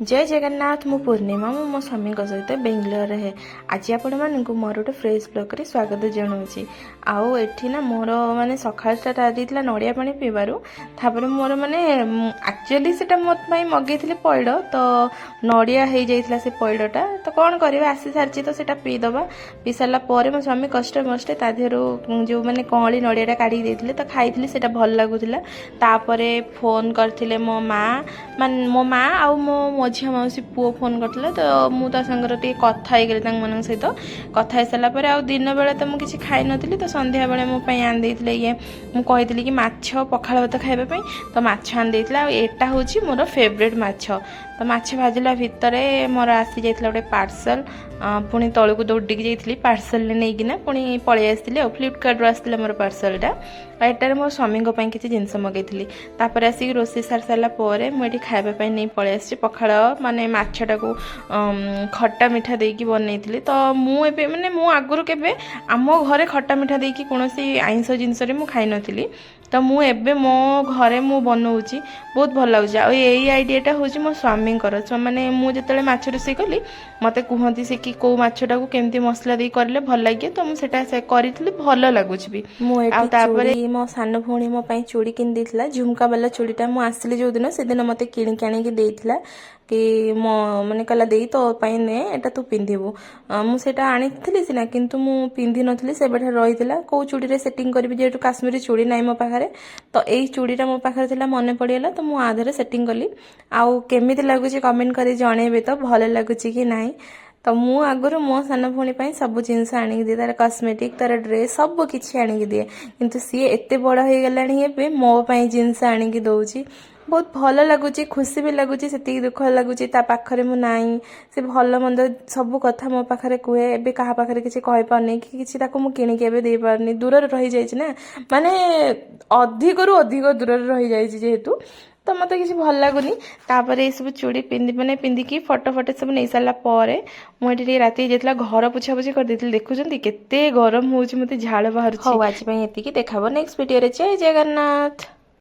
जय जगन्नाथ मु पूर्णिमा मु मो स्वामी सहित बेंगलोर है आज आपण मानक मोर गोटे फ्रेश ब्लॉग रे स्वागत जनाऊँगी आउ एठी ना मोर माने सकाळ स्टार्ट आदिला नड़िया पानी पीबारु थापर मोर माने एक्चुअली सेटा मत पई मगेइथिले पइड तो नड़िया हे जाइथिला से पइडटा तो कौन करबे आसी सारची तो सेटा पी दबा पी सारला परे मो स्वामी कष्ट मष्टे ता देहरु जो माने कळी नड़ियाटा काढी देथिले तो खाइथिले सेटा भल लागुथिला तापरे फोन करथिले मो माँ आ मो मझिया मौसी पुओ फोन करते तो मुझे सागर कथा मन सहित कथा सारापर आ दिन बेले तो मुझे खाई नी तो संध्या बेले मो आनी ये मुझे कि माछ पखाल भात खाइबापी तो माछ आनी एटा हूँ मोर फेवरेट माछ तो माछ भाजिला भितर मोर आसी जाइए गोटे पार्सल पुणी तौक दौड़िकी जाइली पार्सल नहीं पुणी पलि आसती फ्लिपकार्ट आसला मोर पार्सलटा एटार मो स्वामी किसी जिनस मगेली तापर आसिक रोषे सार सारापर मुझे खावाई नहीं पलि आसी पखाल माने माछटा को खट्टा मिठा देकी बनई तो मुझे माने मु आगुरी केबे आम घरे खट्टा मिठा देकी कौन आइंस जिनस खाई नी तो मुझे मो घरे मु बनाऊँगी बहुत भल लगे आई आइडियाटा हूँ मो स्वामी माने मुझे माछ रोषे कली मत कहती से कि कौ माछटा को केमती मसला दे करले भल लगे तो मुझे करी भल लगुच भी मुझे मो सान भौणी मो चूड़ी किन देथिला झुमका वाला चूड़ीटा मु आसली जो दिन से दिन मत किणिक आनिक देथिला कि मो मैंने कहला दे तो ने एटा तू पिंधिबू मुझे आनी सीना किंतु मु पिंधि नथली से रही कौ चूड़ी रे सेटिंग करी जेहेतु काश्मीरी चूड़ी नाई मो पाखे तो यही चूड़ीटा मो पाखे थिला मन पड़गला तो मु आधे सेटिंग कली आउ केमिति लागुची कमेंट करी जणेबे तो भल लागुची कि नाई तो मु आगुरी मो सान भौणी सब जिनस आनिक दिए तार कॉस्मेटिक तार ड्रेस सब किसी आनिक दिए किंतु सी एते बड़ हो गलानी एबे मो पई जिनस आनिक दउची बहुत भल लगुच खुशी भी लगुच से दुख लगुच पाखे मु नाई से भल मंद सब कथा मो पाखे कहे एबे कहा पाखे किसी कहि पारनी कि किसी ताको मु किणिक एबे दे पारनी दूर रही जाइछि ना माने अधिक रु अधिक दूर रही जाइछि जेहेतु तो मत किसी भल लगुनि तापर ये सब चूड़ी मैंने पिंधिकी फटो फटो सब नहीं सारा पर मुझे राति जाइला घर पोछा पोछी कर देथिल देखुछंती केते गरम होउछि मते झाळ बाहर छि आज पई एतिकी देखाबो नेक्स्ट वीडियो रे जय जगन्नाथ।